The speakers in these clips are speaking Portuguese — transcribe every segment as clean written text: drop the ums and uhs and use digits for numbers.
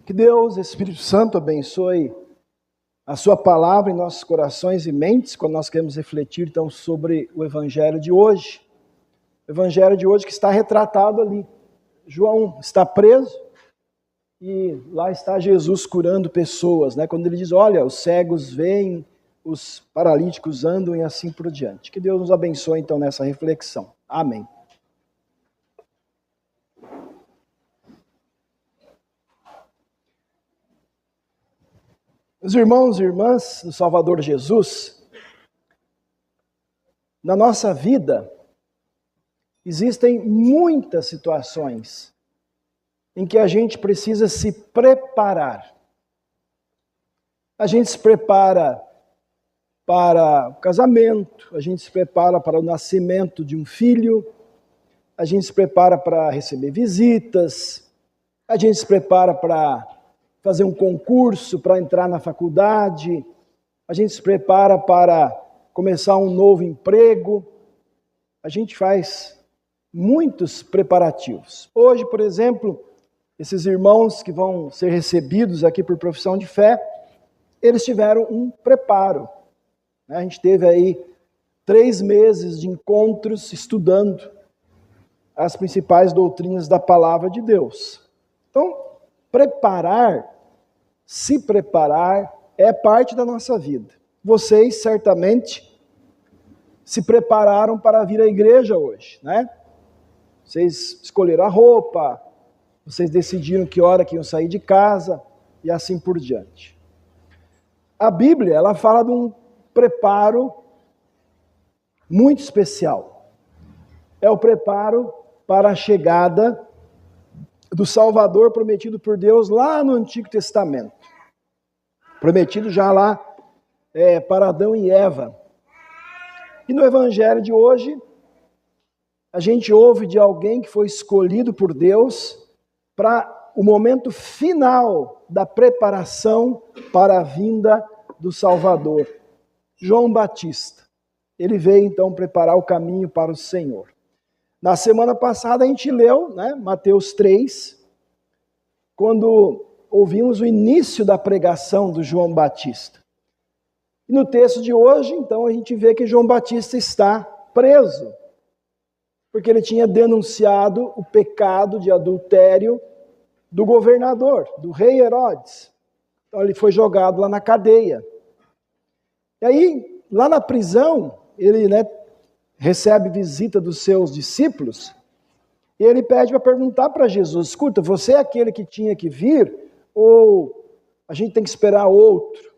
Que Deus, Espírito Santo, abençoe a sua palavra em nossos corações e mentes, quando nós queremos refletir então sobre o Evangelho de hoje. O Evangelho de hoje que está retratado ali. João está preso e lá está Jesus curando pessoas, né? Quando ele diz, olha, os cegos veem, os paralíticos andam e assim por diante. Que Deus nos abençoe então nessa reflexão. Amém. Meus irmãos e irmãs do Salvador Jesus, na nossa vida existem muitas situações em que a gente precisa se preparar. A gente se prepara para o casamento, a gente se prepara para o nascimento de um filho, a gente se prepara para receber visitas, a gente se prepara para fazer um concurso, para entrar na faculdade, a gente se prepara para começar um novo emprego, a gente faz muitos preparativos. Hoje, por exemplo, esses irmãos que vão ser recebidos aqui por profissão de fé, eles tiveram um preparo. A gente teve aí 3 meses de encontros estudando as principais doutrinas da palavra de Deus. Então, se preparar é parte da nossa vida. Vocês certamente se prepararam para vir à igreja hoje, né? Vocês escolheram a roupa, vocês decidiram que hora que iam sair de casa e assim por diante. A Bíblia, ela fala de um preparo muito especial. É o preparo para a chegada do Salvador prometido por Deus lá no Antigo Testamento. Prometido já lá para Adão e Eva. E no Evangelho de hoje, a gente ouve de alguém que foi escolhido por Deus para o momento final da preparação para a vinda do Salvador. João Batista. Ele veio então preparar o caminho para o Senhor. Na semana passada a gente leu, né, Mateus 3, quando ouvimos o início da pregação do João Batista. E no texto de hoje, então, a gente vê que João Batista está preso, porque ele tinha denunciado o pecado de adultério do governador, do rei Herodes. Então ele foi jogado lá na cadeia. E aí, lá na prisão, ele recebe visita dos seus discípulos, e ele pede para perguntar para Jesus, escuta, você é aquele que tinha que vir, ou a gente tem que esperar outro?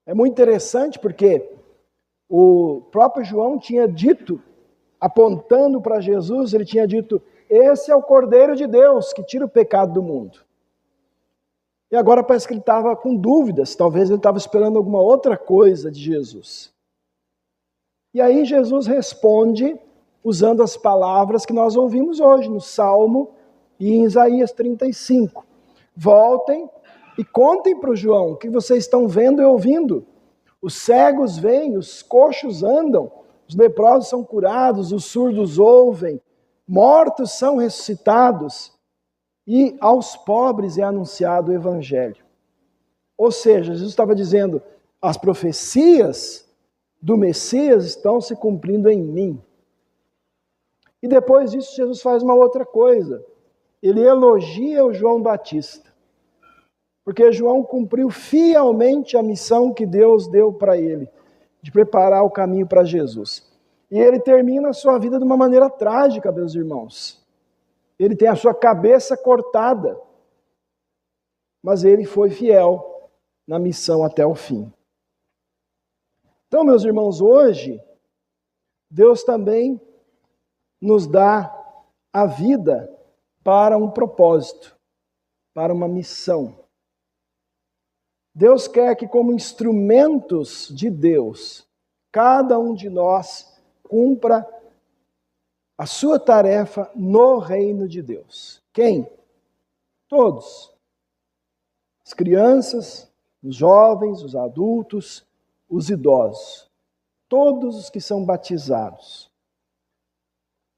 É muito interessante porque o próprio João tinha dito, apontando para Jesus, ele tinha dito, esse é o Cordeiro de Deus que tira o pecado do mundo. E agora parece que ele estava com dúvidas, talvez ele estava esperando alguma outra coisa de Jesus. E aí Jesus responde usando as palavras que nós ouvimos hoje no Salmo e em Isaías 35. Voltem e contem para o João o que vocês estão vendo e ouvindo. Os cegos veem, os coxos andam, os leprosos são curados, os surdos ouvem, mortos são ressuscitados e aos pobres é anunciado o Evangelho. Ou seja, Jesus estava dizendo, as profecias do Messias estão se cumprindo em mim. E depois disso Jesus faz uma outra coisa. Ele elogia o João Batista. Porque João cumpriu fielmente a missão que Deus deu para ele, de preparar o caminho para Jesus. E ele termina a sua vida de uma maneira trágica, meus irmãos. Ele tem a sua cabeça cortada. Mas ele foi fiel na missão até o fim. Então, meus irmãos, hoje, Deus também nos dá a vida para um propósito, para uma missão. Deus quer que, como instrumentos de Deus, cada um de nós cumpra a sua tarefa no reino de Deus. Quem? Todos. As crianças, os jovens, os adultos, os idosos. Todos os que são batizados.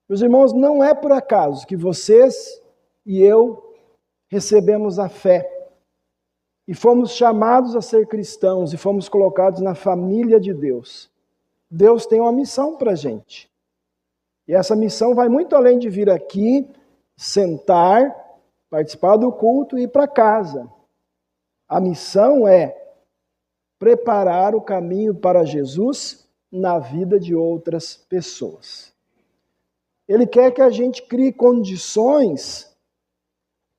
Meus irmãos, não é por acaso que vocês e eu recebemos a fé e fomos chamados a ser cristãos e fomos colocados na família de Deus, Deus tem uma missão para a gente. E essa missão vai muito além de vir aqui, sentar, participar do culto e ir para casa. A missão é preparar o caminho para Jesus na vida de outras pessoas. Ele quer que a gente crie condições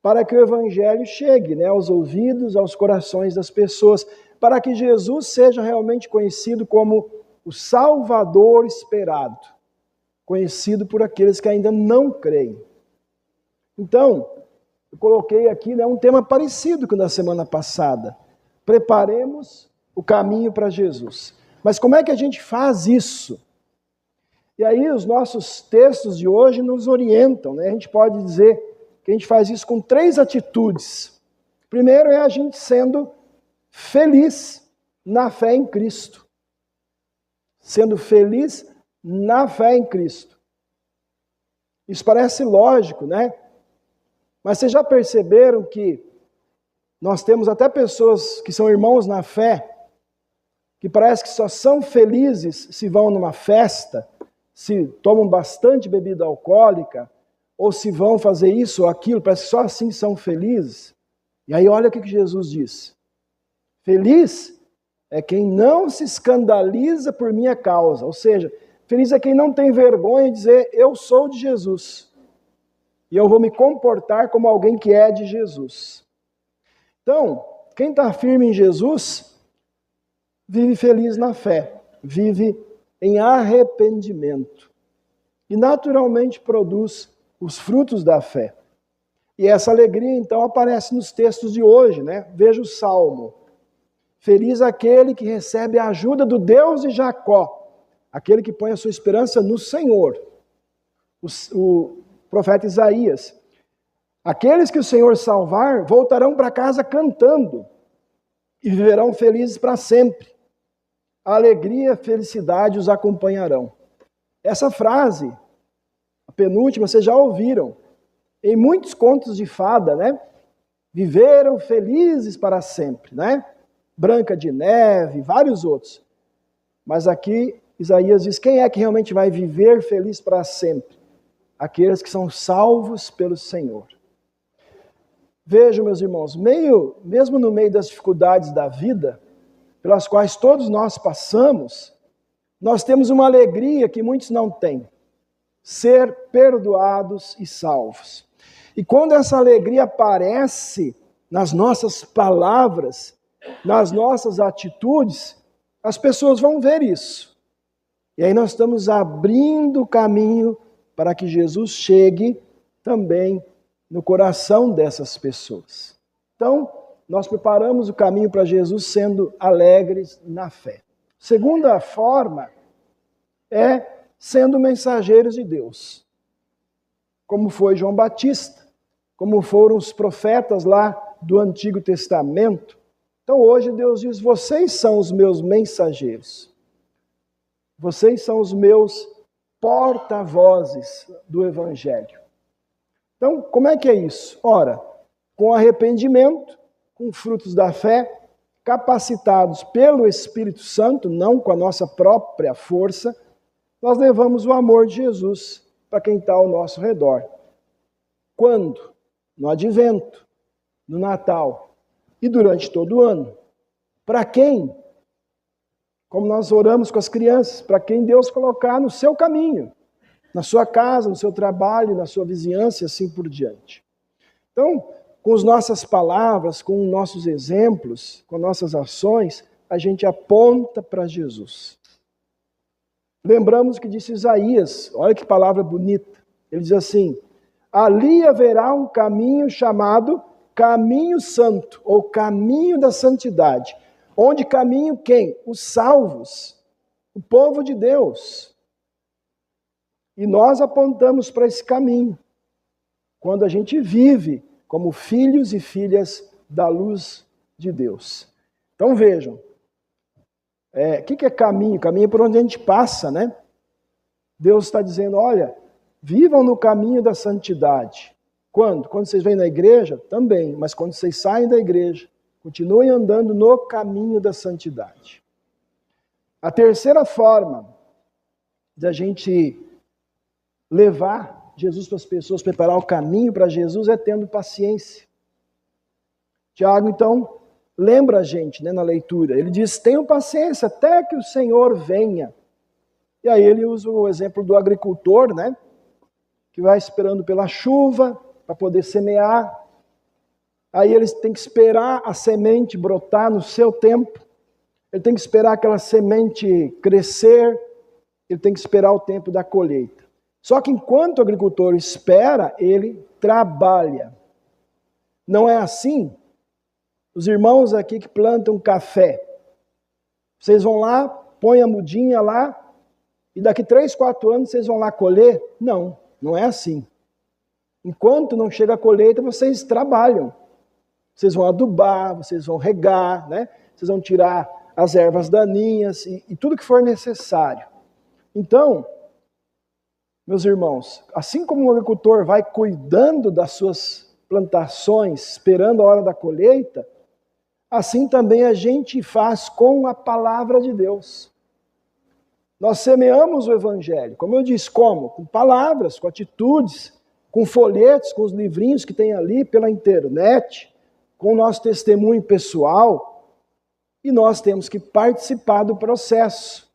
para que o Evangelho chegue, aos ouvidos, aos corações das pessoas, para que Jesus seja realmente conhecido como o Salvador esperado, conhecido por aqueles que ainda não creem. Então, eu coloquei aqui um tema parecido com o da semana passada. Preparemos o caminho para Jesus. Mas como é que a gente faz isso? E aí os nossos textos de hoje nos orientam, A gente pode dizer que a gente faz isso com 3 atitudes. Primeiro é a gente sendo feliz na fé em Cristo. Sendo feliz na fé em Cristo. Isso parece lógico, Mas vocês já perceberam que nós temos até pessoas que são irmãos na fé, que parece que só são felizes se vão numa festa, se tomam bastante bebida alcoólica, ou se vão fazer isso ou aquilo, parece que só assim são felizes. E aí olha o que Jesus diz. Feliz é quem não se escandaliza por minha causa, ou seja, feliz é quem não tem vergonha de dizer, eu sou de Jesus. E eu vou me comportar como alguém que é de Jesus. Então, quem está firme em Jesus, vive feliz na fé, vive em arrependimento. E naturalmente produz os frutos da fé. E essa alegria, então, aparece nos textos de hoje, Veja o Salmo. Feliz aquele que recebe a ajuda do Deus de Jacó, aquele que põe a sua esperança no Senhor. O profeta Isaías. Aqueles que o Senhor salvar voltarão para casa cantando e viverão felizes para sempre. A alegria e a felicidade os acompanharão. Essa frase, a penúltima, vocês já ouviram. Em muitos contos de fada, Viveram felizes para sempre, Branca de Neve, vários outros. Mas aqui Isaías diz, quem é que realmente vai viver feliz para sempre? Aqueles que são salvos pelo Senhor. Vejam, meus irmãos, mesmo no meio das dificuldades da vida, pelas quais todos nós passamos, nós temos uma alegria que muitos não têm. Ser perdoados e salvos. E quando essa alegria aparece nas nossas palavras, nas nossas atitudes, as pessoas vão ver isso. E aí nós estamos abrindo o caminho para que Jesus chegue também no coração dessas pessoas. Então, nós preparamos o caminho para Jesus sendo alegres na fé. Segunda forma é sendo mensageiros de Deus. Como foi João Batista, como foram os profetas lá do Antigo Testamento. Então hoje Deus diz, vocês são os meus mensageiros. Vocês são os meus porta-vozes do Evangelho. Então, como é que é isso? Ora, com arrependimento, com frutos da fé, capacitados pelo Espírito Santo, não com a nossa própria força, nós levamos o amor de Jesus para quem está ao nosso redor. Quando? No Advento, no Natal e durante todo o ano. Para quem? Como nós oramos com as crianças, para quem Deus colocar no seu caminho, na sua casa, no seu trabalho, na sua vizinhança e assim por diante. Então, com as nossas palavras, com nossos exemplos, com nossas ações, a gente aponta para Jesus. Lembramos o que disse Isaías, olha que palavra bonita. Ele diz assim, ali haverá um caminho chamado caminho santo, ou caminho da santidade. Onde caminho quem? Os salvos, o povo de Deus. E nós apontamos para esse caminho, quando a gente vive como filhos e filhas da luz de Deus. Então vejam, o que é caminho? Caminho é por onde a gente passa, Deus está dizendo, olha, vivam no caminho da santidade. Quando? Quando vocês vêm na igreja? Também, mas quando vocês saem da igreja, continuem andando no caminho da santidade. A terceira forma de a gente levar Jesus para as pessoas, preparar o caminho para Jesus, é tendo paciência. Tiago, então, lembra a gente, né, na leitura. Ele diz, tenham paciência até que o Senhor venha. E aí ele usa o exemplo do agricultor, né, que vai esperando pela chuva para poder semear. Aí ele tem que esperar a semente brotar no seu tempo. Ele tem que esperar aquela semente crescer. Ele tem que esperar o tempo da colheita. Só que enquanto o agricultor espera, ele trabalha. Não é assim? Os irmãos aqui que plantam café, vocês vão lá, põem a mudinha lá, e daqui 3, 4 anos vocês vão lá colher? Não, não é assim. Enquanto não chega a colheita, vocês trabalham. Vocês vão adubar, vocês vão regar, né? Vocês vão tirar as ervas daninhas e tudo que for necessário. Então, meus irmãos, assim como o agricultor vai cuidando das suas plantações, esperando a hora da colheita, assim também a gente faz com a palavra de Deus. Nós semeamos o evangelho, como eu disse, como? Com palavras, com atitudes, com folhetos, com os livrinhos que tem ali pela internet, com o nosso testemunho pessoal, e nós temos que participar do processo.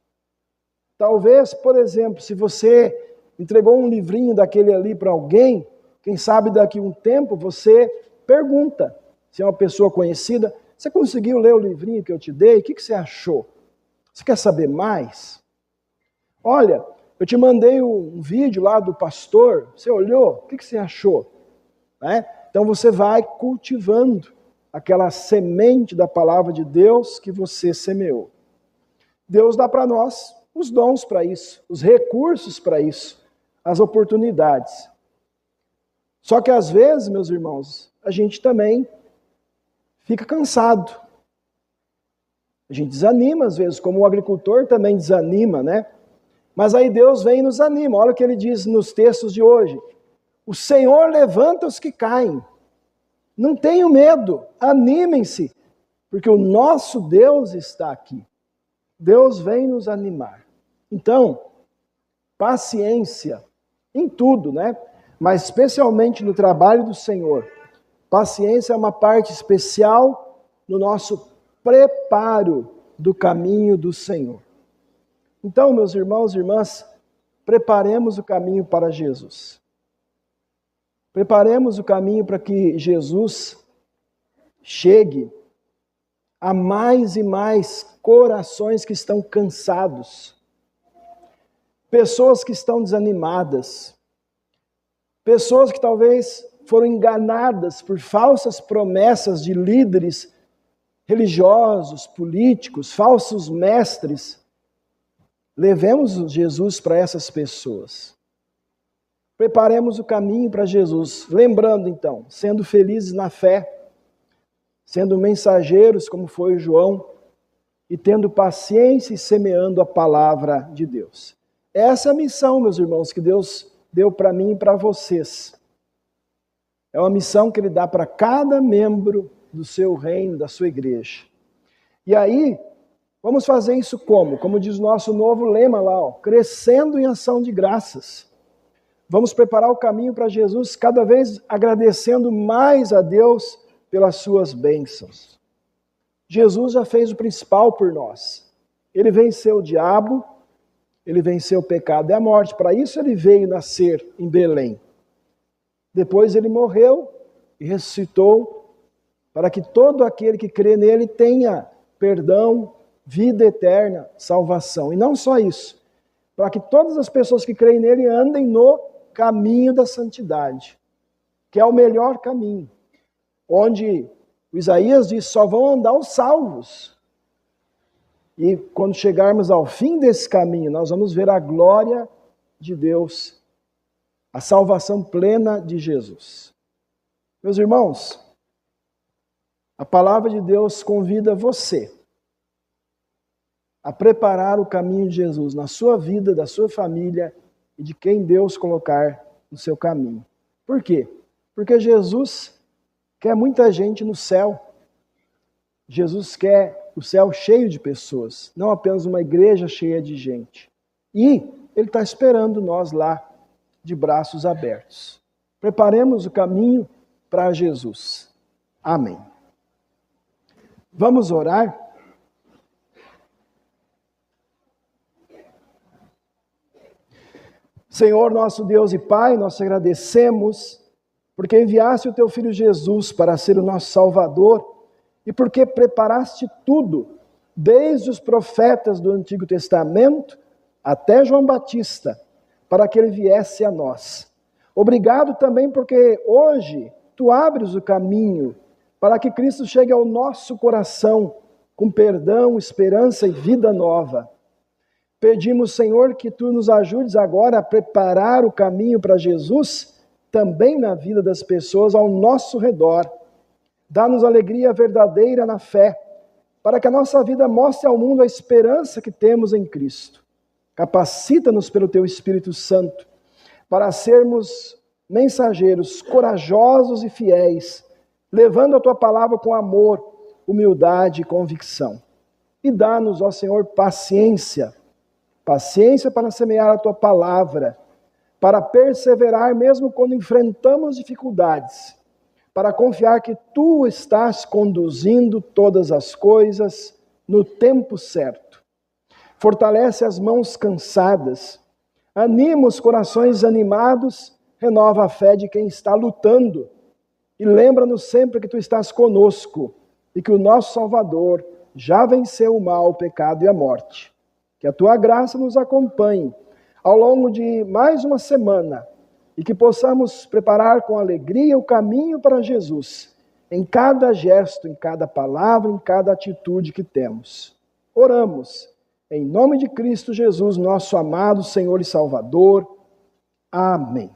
Talvez, por exemplo, se você entregou um livrinho daquele ali para alguém, quem sabe daqui a um tempo você pergunta, se é uma pessoa conhecida, você conseguiu ler o livrinho que eu te dei? O que você achou? Você quer saber mais? Olha, eu te mandei um vídeo lá do pastor, você olhou? O que você achou? Né? Então você vai cultivando aquela semente da palavra de Deus que você semeou. Deus dá para nós os dons para isso, os recursos para isso, as oportunidades. Só que às vezes, meus irmãos, a gente também fica cansado. A gente desanima às vezes, como o agricultor também desanima, né? Mas aí Deus vem e nos anima. Olha o que ele diz nos textos de hoje. O Senhor levanta os que caem. Não tenham medo, animem-se, porque o nosso Deus está aqui. Deus vem nos animar. Então, paciência em tudo, né? Mas especialmente no trabalho do Senhor. Paciência é uma parte especial no nosso preparo do caminho do Senhor. Então, meus irmãos e irmãs, preparemos o caminho para Jesus. Preparemos o caminho para que Jesus chegue a mais e mais corações que estão cansados, pessoas que estão desanimadas, pessoas que talvez foram enganadas por falsas promessas de líderes religiosos, políticos, falsos mestres. Levemos Jesus para essas pessoas. Preparemos o caminho para Jesus. Lembrando, então, sendo felizes na fé, sendo mensageiros, como foi o João, e tendo paciência e semeando a palavra de Deus. Essa é a missão, meus irmãos, que Deus deu para mim e para vocês. É uma missão que Ele dá para cada membro do seu reino, da sua igreja. E aí, vamos fazer isso como? Como diz o nosso novo lema lá, ó, crescendo em ação de graças. Vamos preparar o caminho para Jesus, cada vez agradecendo mais a Deus pelas suas bênçãos. Jesus já fez o principal por nós. Ele venceu o diabo, ele venceu o pecado e a morte. Para isso ele veio nascer em Belém. Depois ele morreu e ressuscitou para que todo aquele que crê nele tenha perdão, vida eterna, salvação. E não só isso, para que todas as pessoas que creem nele andem no caminho da santidade, que é o melhor caminho, onde o Isaías diz, só vão andar os salvos. E quando chegarmos ao fim desse caminho, nós vamos ver a glória de Deus, a salvação plena de Jesus. Meus irmãos, a palavra de Deus convida você a preparar o caminho de Jesus na sua vida, da sua família e de quem Deus colocar no seu caminho. Por quê? Porque Jesus quer muita gente no céu. Jesus quer o céu cheio de pessoas, não apenas uma igreja cheia de gente. E Ele está esperando nós lá, de braços abertos. Preparemos o caminho para Jesus. Amém. Vamos orar? Senhor, nosso Deus e Pai, nós te agradecemos porque enviaste o teu Filho Jesus para ser o nosso Salvador e porque preparaste tudo, desde os profetas do Antigo Testamento até João Batista, para que ele viesse a nós. Obrigado também porque hoje tu abres o caminho para que Cristo chegue ao nosso coração com perdão, esperança e vida nova. Pedimos, Senhor, que tu nos ajudes agora a preparar o caminho para Jesus, também na vida das pessoas ao nosso redor. Dá-nos alegria verdadeira na fé, para que a nossa vida mostre ao mundo a esperança que temos em Cristo. Capacita-nos pelo teu Espírito Santo, para sermos mensageiros corajosos e fiéis, levando a tua palavra com amor, humildade e convicção. E dá-nos, ó Senhor, paciência para semear a tua palavra, para perseverar mesmo quando enfrentamos dificuldades, para confiar que tu estás conduzindo todas as coisas no tempo certo. Fortalece as mãos cansadas, anima os corações animados, renova a fé de quem está lutando e lembra-nos sempre que tu estás conosco e que o nosso Salvador já venceu o mal, o pecado e a morte. Que a tua graça nos acompanhe ao longo de mais uma semana e que possamos preparar com alegria o caminho para Jesus, em cada gesto, em cada palavra, em cada atitude que temos. Oramos, em nome de Cristo Jesus, nosso amado Senhor e Salvador. Amém.